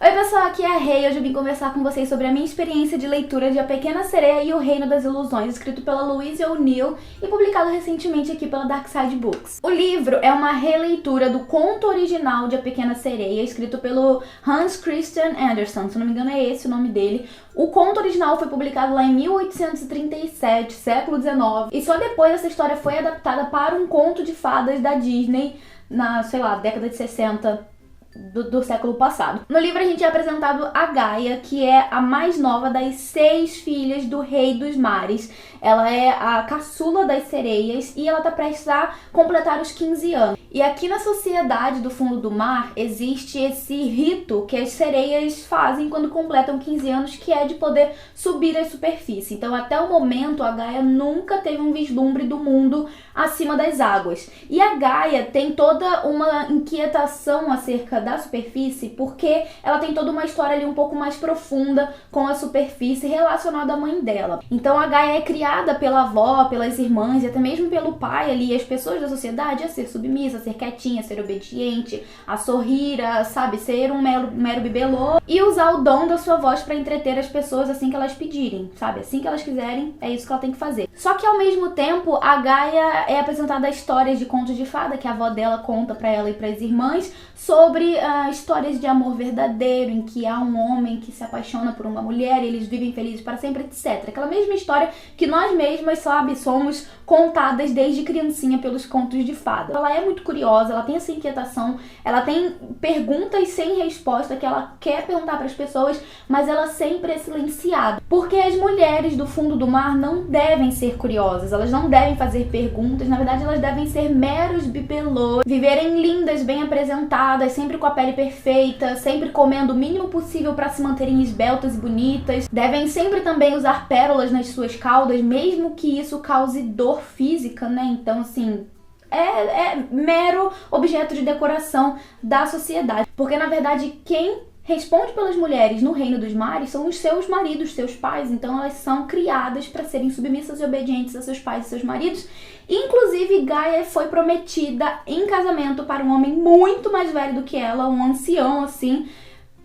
Oi pessoal, aqui é a Rei. Hoje eu vim conversar com vocês sobre a minha experiência de leitura de A Pequena Sereia e o Reino das Ilusões, escrito pela Louise O'Neill e publicado recentemente aqui pela Dark Side Books. O livro é uma releitura do conto original de A Pequena Sereia, escrito pelo Hans Christian Andersen, se não me engano é esse o nome dele. O conto original foi publicado lá em 1837, século XIX, e só depois essa história foi adaptada para um conto de fadas da Disney na, sei lá, década de 60 do século passado. No livro a gente é apresentado a Gaia, que é a mais nova das 6 filhas do Rei dos Mares. Ela é a caçula das sereias e ela tá prestes a completar os 15 anos. E aqui na sociedade do fundo do mar existe esse rito que as sereias fazem quando completam 15 anos, que é de poder subir à superfície. Então até o momento a Gaia nunca teve um vislumbre do mundo acima das águas. E a Gaia tem toda uma inquietação acerca da superfície, porque ela tem toda uma história ali um pouco mais profunda com a superfície relacionada à mãe dela. Então a Gaia é criada pela avó, pelas irmãs e até mesmo pelo pai ali, as pessoas da sociedade, a ser submissa, a ser quietinha, a ser obediente, a sorrir, a, sabe, ser um mero bibelô e usar o dom da sua voz para entreter as pessoas assim que elas pedirem, sabe? Assim que elas quiserem, é isso que ela tem que fazer. Só que ao mesmo tempo, a Gaia é apresentada a histórias de contos de fada que a avó dela conta para ela e para as irmãs sobre histórias de amor verdadeiro, em que há um homem que se apaixona por uma mulher e eles vivem felizes para sempre, etc. Aquela mesma história que nós mesmas, sabe, somos contadas desde criancinha pelos contos de fada. Ela é muito curiosa, ela tem essa inquietação, ela tem perguntas sem resposta que ela quer perguntar para as pessoas, mas ela sempre é silenciada. Porque as mulheres do fundo do mar não devem ser curiosas, elas não devem fazer perguntas, na verdade elas devem ser meros bibelôs, viverem lindas, bem apresentadas, sempre com a pele perfeita, sempre comendo o mínimo possível para se manterem esbeltas e bonitas. Devem sempre também usar pérolas nas suas caudas, mesmo que isso cause dor física, né? Então, assim, é mero objeto de decoração da sociedade. Porque, na verdade, quem responde pelas mulheres no Reino dos Mares são os seus maridos, seus pais. Então elas são criadas para serem submissas e obedientes a seus pais e seus maridos. Inclusive, Gaia foi prometida em casamento para um homem muito mais velho do que ela, um ancião assim,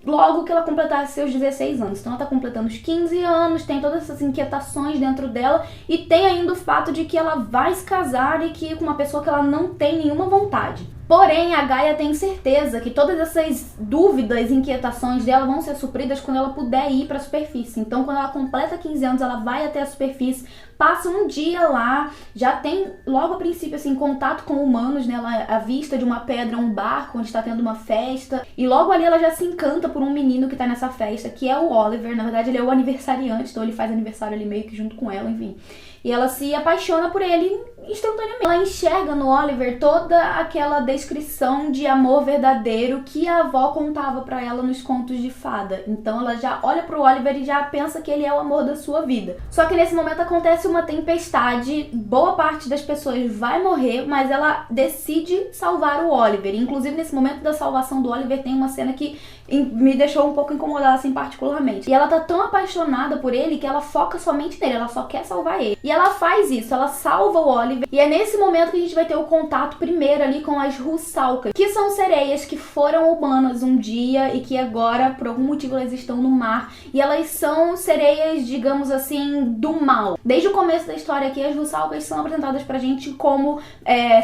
logo que ela completasse seus 16 anos. Então ela tá completando os 15 anos, tem todas essas inquietações dentro dela e tem ainda o fato de que ela vai se casar e que com uma pessoa que ela não tem nenhuma vontade. Porém, a Gaia tem certeza que todas essas dúvidas e inquietações dela vão ser supridas quando ela puder ir para a superfície. Então, quando ela completa 15 anos, ela vai até a superfície, passa um dia lá, já tem logo a princípio assim contato com humanos, né? Ela avista de uma pedra um barco onde está tendo uma festa e logo ali ela já se encanta por um menino que está nessa festa, que é o Oliver. Na verdade, ele é o aniversariante, então ele faz aniversário ali meio que junto com ela, enfim. E ela se apaixona por ele instantaneamente. Ela enxerga no Oliver toda aquela descrição de amor verdadeiro que a avó contava pra ela nos contos de fada. Então ela já olha pro Oliver e já pensa que ele é o amor da sua vida. Só que nesse momento acontece uma tempestade, boa parte das pessoas vai morrer, mas ela decide salvar o Oliver. Inclusive nesse momento da salvação do Oliver tem uma cena que me deixou um pouco incomodada assim particularmente. E ela tá tão apaixonada por ele que ela foca somente nele, ela só quer salvar ele. E ela faz isso, ela salva o Oliver. E é nesse momento que a gente vai ter o contato primeiro ali com as Russalkas, que são sereias que foram humanas um dia e que agora, por algum motivo, elas estão no mar. E elas são sereias, digamos assim, do mal. Desde o começo da história aqui, as Russalkas são apresentadas pra gente como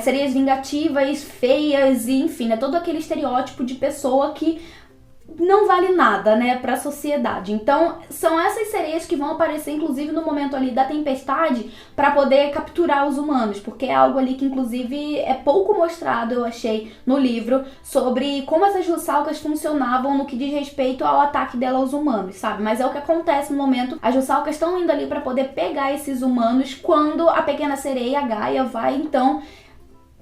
sereias vingativas, feias e, enfim, é todo aquele estereótipo de pessoa que não vale nada, né, pra sociedade. Então, são essas sereias que vão aparecer, inclusive, no momento ali da tempestade pra poder capturar os humanos, porque é algo ali que, inclusive, é pouco mostrado, eu achei, no livro, sobre como essas Russalkas funcionavam no que diz respeito ao ataque dela aos humanos, sabe? Mas é o que acontece no momento. As Russalkas estão indo ali pra poder pegar esses humanos quando a pequena sereia, a Gaia, vai, então,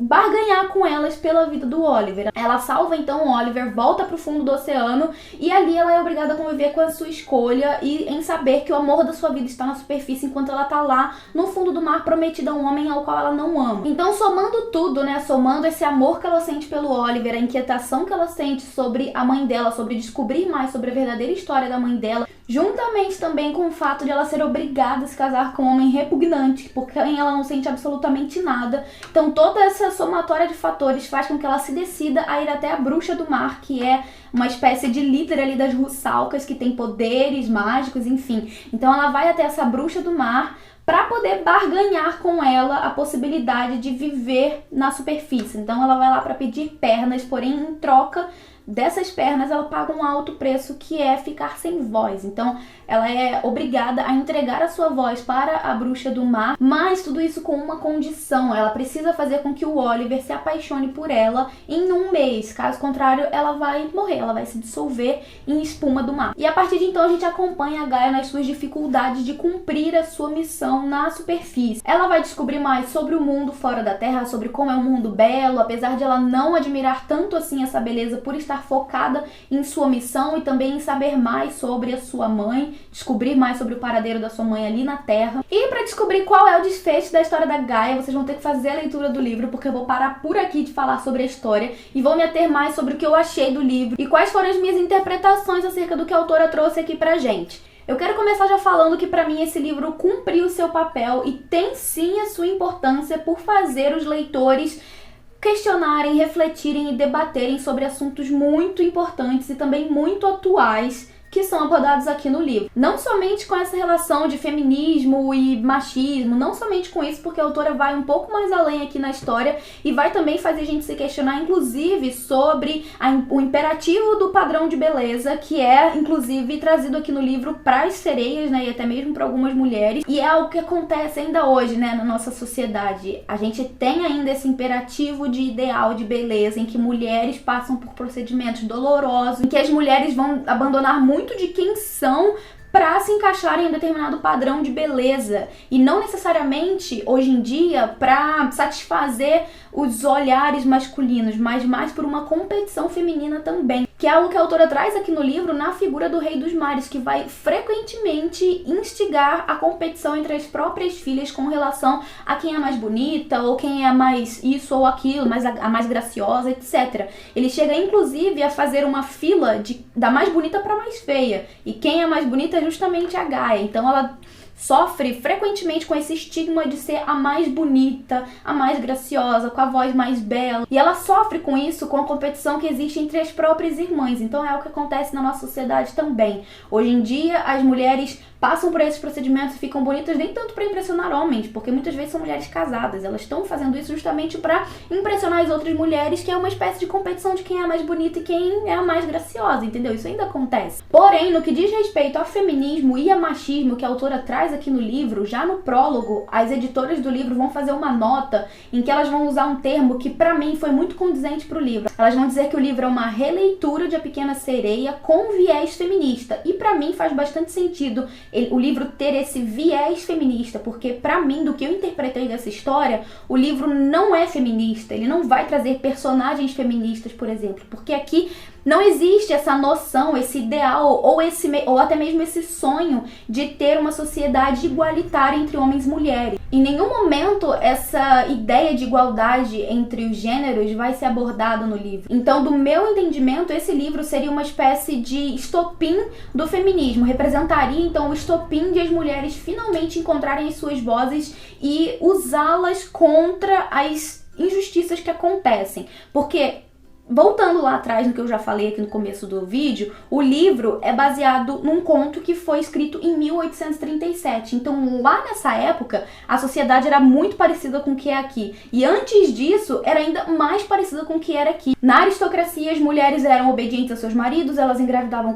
barganhar com elas pela vida do Oliver. Ela salva então o Oliver, volta pro fundo do oceano e ali ela é obrigada a conviver com a sua escolha e em saber que o amor da sua vida está na superfície enquanto ela tá lá no fundo do mar prometida a um homem ao qual ela não ama. Então, somando tudo, né, somando esse amor que ela sente pelo Oliver, a inquietação que ela sente sobre a mãe dela, sobre descobrir mais sobre a verdadeira história da mãe dela, juntamente também com o fato de ela ser obrigada a se casar com um homem repugnante, por quem ela não sente absolutamente nada. Então toda essa somatória de fatores faz com que ela se decida a ir até a Bruxa do Mar, que é uma espécie de líder ali das russalcas, que tem poderes mágicos, enfim. Então ela vai até essa Bruxa do Mar para poder barganhar com ela a possibilidade de viver na superfície. Então ela vai lá para pedir pernas, porém em troca dessas pernas ela paga um alto preço, que é ficar sem voz. Então ela é obrigada a entregar a sua voz para a Bruxa do Mar, mas tudo isso com uma condição: ela precisa fazer com que o Oliver se apaixone por ela em 1 mês, caso contrário ela vai morrer, ela vai se dissolver em espuma do mar. E a partir de então a gente acompanha a Gaia nas suas dificuldades de cumprir a sua missão na superfície. Ela vai descobrir mais sobre o mundo fora da Terra, sobre como é um mundo belo, apesar de ela não admirar tanto assim essa beleza por estar focada em sua missão e também em saber mais sobre a sua mãe, descobrir mais sobre o paradeiro da sua mãe ali na Terra. E para descobrir qual é o desfecho da história da Gaia, vocês vão ter que fazer a leitura do livro, porque eu vou parar por aqui de falar sobre a história e vou me ater mais sobre o que eu achei do livro e quais foram as minhas interpretações acerca do que a autora trouxe aqui pra gente. Eu quero começar já falando que pra mim esse livro cumpriu o seu papel e tem sim a sua importância por fazer os leitores questionarem, refletirem e debaterem sobre assuntos muito importantes e também muito atuais que são abordados aqui no livro. Não somente com essa relação de feminismo e machismo, não somente com isso, porque a autora vai um pouco mais além aqui na história e vai também fazer a gente se questionar, inclusive, sobre o imperativo do padrão de beleza, que é, inclusive, trazido aqui no livro para as sereias, né, e até mesmo para algumas mulheres, e é algo que acontece ainda hoje, né, na nossa sociedade. A gente tem ainda esse imperativo de ideal de beleza, em que mulheres passam por procedimentos dolorosos, em que as mulheres vão abandonar muito de quem são para se encaixarem em um determinado padrão de beleza, e não necessariamente hoje em dia para satisfazer os olhares masculinos, mas mais por uma competição feminina também, que é algo que a autora traz aqui no livro na figura do Rei dos Mares, que vai frequentemente instigar a competição entre as próprias filhas com relação a quem é mais bonita, ou quem é mais isso ou aquilo, a mais graciosa, etc. Ele chega inclusive a fazer uma fila da mais bonita para mais feia, e quem é mais bonita é justamente a Gaia. Então ela sofre frequentemente com esse estigma de ser a mais bonita, a mais graciosa, com a voz mais bela. E ela sofre com isso, com a competição que existe entre as próprias irmãs. Então é o que acontece na nossa sociedade também. Hoje em dia, as mulheres passam por esses procedimentos e ficam bonitas nem tanto para impressionar homens, porque muitas vezes são mulheres casadas. Elas estão fazendo isso justamente para impressionar as outras mulheres, que é uma espécie de competição de quem é a mais bonita e quem é a mais graciosa, entendeu? Isso ainda acontece. Porém, no que diz respeito ao feminismo e ao machismo que a autora traz aqui no livro, já no prólogo, as editoras do livro vão fazer uma nota em que elas vão usar um termo que pra mim foi muito condizente pro livro. Elas vão dizer que o livro é uma releitura de A Pequena Sereia com viés feminista. E pra mim faz bastante sentido o livro ter esse viés feminista, porque pra mim, do que eu interpretei dessa história, o livro não é feminista, ele não vai trazer personagens feministas, por exemplo, porque aqui não existe essa noção, esse ideal, ou até mesmo esse sonho de ter uma sociedade igualitária entre homens e mulheres. Em nenhum momento essa ideia de igualdade entre os gêneros vai ser abordada no livro. Então, do meu entendimento, esse livro seria uma espécie de estopim do feminismo. Representaria, então, o estopim de as mulheres finalmente encontrarem as suas vozes e usá-las contra as injustiças que acontecem. Porque voltando lá atrás no que eu já falei aqui no começo do vídeo, o livro é baseado num conto que foi escrito em 1837. Então, lá nessa época, a sociedade era muito parecida com o que é aqui. E antes disso, era ainda mais parecida com o que era aqui. Na aristocracia, as mulheres eram obedientes a seus maridos, elas engravidavam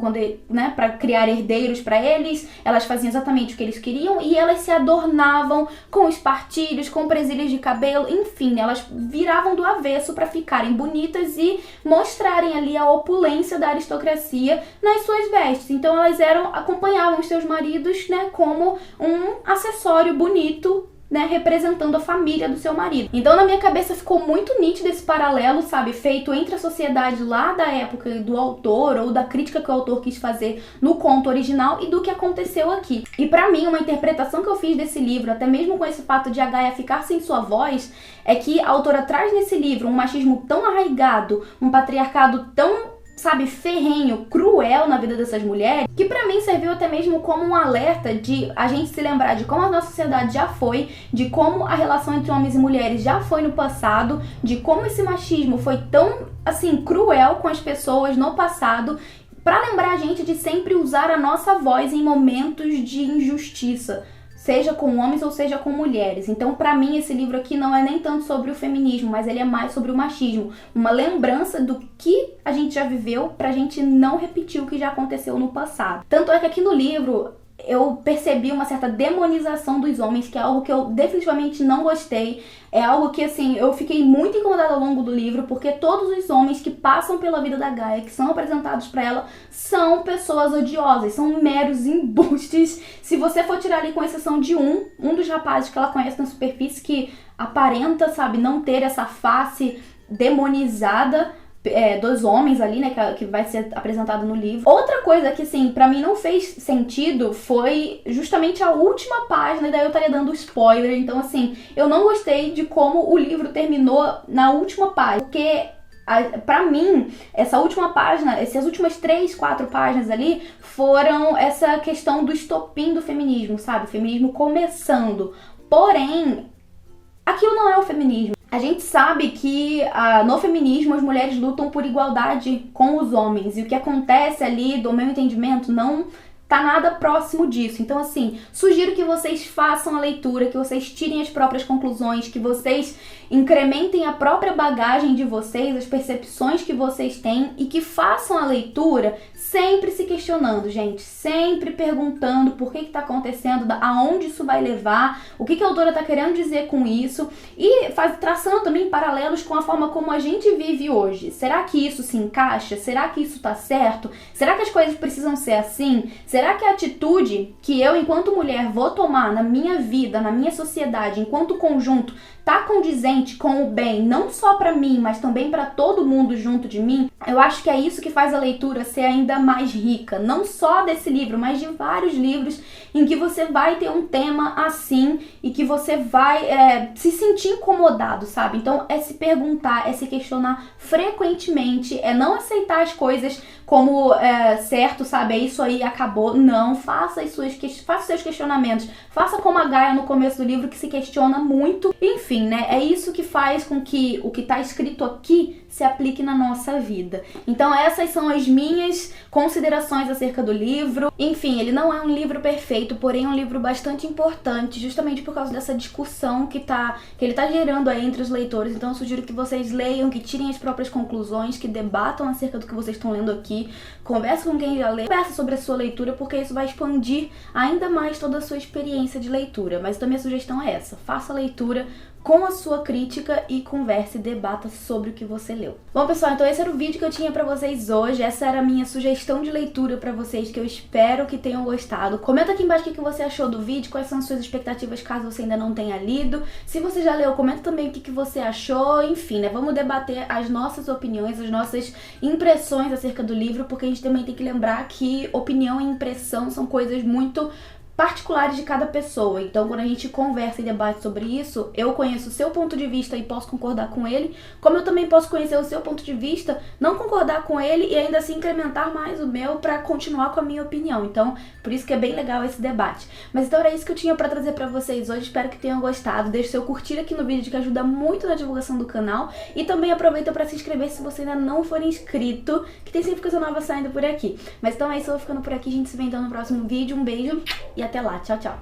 para criar herdeiros para eles, elas faziam exatamente o que eles queriam e elas se adornavam com espartilhos, com presilhas de cabelo, enfim, elas viravam do avesso para ficarem bonitas e mostrarem ali a opulência da aristocracia nas suas vestes. Então elas acompanhavam os seus maridos, né, como um acessório bonito, né, representando a família do seu marido. Então na minha cabeça ficou muito nítido esse paralelo, sabe, feito entre a sociedade lá da época do autor, ou da crítica que o autor quis fazer no conto original, e do que aconteceu aqui. E pra mim, uma interpretação que eu fiz desse livro, até mesmo com esse fato de a Gaia ficar sem sua voz, é que a autora traz nesse livro um machismo tão arraigado, um patriarcado tão sabe, ferrenho, cruel na vida dessas mulheres, que pra mim serviu até mesmo como um alerta de a gente se lembrar de como a nossa sociedade já foi, de como a relação entre homens e mulheres já foi no passado, de como esse machismo foi tão, assim, cruel com as pessoas no passado, pra lembrar a gente de sempre usar a nossa voz em momentos de injustiça, seja com homens ou seja com mulheres. Então, pra mim, esse livro aqui não é nem tanto sobre o feminismo, mas ele é mais sobre o machismo. Uma lembrança do que a gente já viveu pra gente não repetir o que já aconteceu no passado. Tanto é que aqui no livro eu percebi uma certa demonização dos homens, que é algo que eu definitivamente não gostei. É algo que, assim, eu fiquei muito incomodada ao longo do livro, porque todos os homens que passam pela vida da Gaia, que são apresentados pra ela, são pessoas odiosas, são meros embustes. Se você for tirar ali, com exceção de um dos rapazes que ela conhece na superfície, que aparenta, sabe, não ter essa face demonizada, dos homens ali, né, que vai ser apresentado no livro. Outra coisa que, assim, pra mim não fez sentido foi justamente a última página, e daí eu estaria dando spoiler, então, assim, eu não gostei de como o livro terminou na última página, porque pra mim, essa última página, essas últimas 3, 4 páginas ali, foram essa questão do estopim do feminismo, sabe? O feminismo começando. Porém, aquilo não é o feminismo. A gente sabe que no feminismo as mulheres lutam por igualdade com os homens. E o que acontece ali, do meu entendimento, não tá nada próximo disso. Então, assim, sugiro que vocês façam a leitura, que vocês tirem as próprias conclusões, que vocês incrementem a própria bagagem de vocês, as percepções que vocês têm, e que façam a leitura sempre se questionando, gente, sempre perguntando por que tá acontecendo, aonde isso vai levar, o que a autora tá querendo dizer com isso, e traçando também paralelos com a forma como a gente vive hoje. Será que isso se encaixa? Será que isso tá certo? Será que as coisas precisam ser assim? Será que a atitude que eu, enquanto mulher, vou tomar na minha vida, na minha sociedade, enquanto conjunto, tá condizente com o bem, não só pra mim, mas também pra todo mundo junto de mim? Eu acho que é isso que faz a leitura ser ainda mais rica, não só desse livro, mas de vários livros em que você vai ter um tema assim e que você vai se sentir incomodado, sabe? Então é se perguntar, é se questionar frequentemente, é não aceitar as coisas como certo, sabe? É isso aí, acabou. Não, faça os seus questionamentos, faça como a Gaia no começo do livro, que se questiona muito. Enfim, né? É isso que faz com que o que tá escrito aqui se aplique na nossa vida. Então essas são as minhas considerações acerca do livro. Enfim, ele não é um livro perfeito, porém é um livro bastante importante, justamente por causa dessa discussão que ele tá gerando aí entre os leitores. Então eu sugiro que vocês leiam, que tirem as próprias conclusões, que debatam acerca do que vocês estão lendo aqui, converse com quem já leu, converse sobre a sua leitura, porque isso vai expandir ainda mais toda a sua experiência de leitura. Mas então minha sugestão é essa: faça a leitura com a sua crítica e converse e debata sobre o que você leu. Bom, pessoal, então esse era o vídeo que eu tinha pra vocês hoje. Essa era a minha sugestão de leitura pra vocês, que eu espero que tenham gostado. Comenta aqui embaixo o que você achou do vídeo, quais são as suas expectativas caso você ainda não tenha lido. Se você já leu, comenta também o que você achou. Enfim, né, vamos debater as nossas opiniões, as nossas impressões acerca do livro, porque a gente também tem que lembrar que opinião e impressão são coisas muito particulares de cada pessoa. Então, quando a gente conversa e debate sobre isso, eu conheço o seu ponto de vista e posso concordar com ele, como eu também posso conhecer o seu ponto de vista, não concordar com ele e ainda assim incrementar mais o meu pra continuar com a minha opinião. Então, por isso que é bem legal esse debate. Mas então era isso que eu tinha pra trazer pra vocês hoje. Espero que tenham gostado. Deixe seu curtir aqui no vídeo, que ajuda muito na divulgação do canal. E também aproveita pra se inscrever se você ainda não for inscrito, que tem sempre coisa nova saindo por aqui. Mas então é isso, eu vou ficando por aqui. A gente se vê então no próximo vídeo. Um beijo e até lá. Tchau, tchau.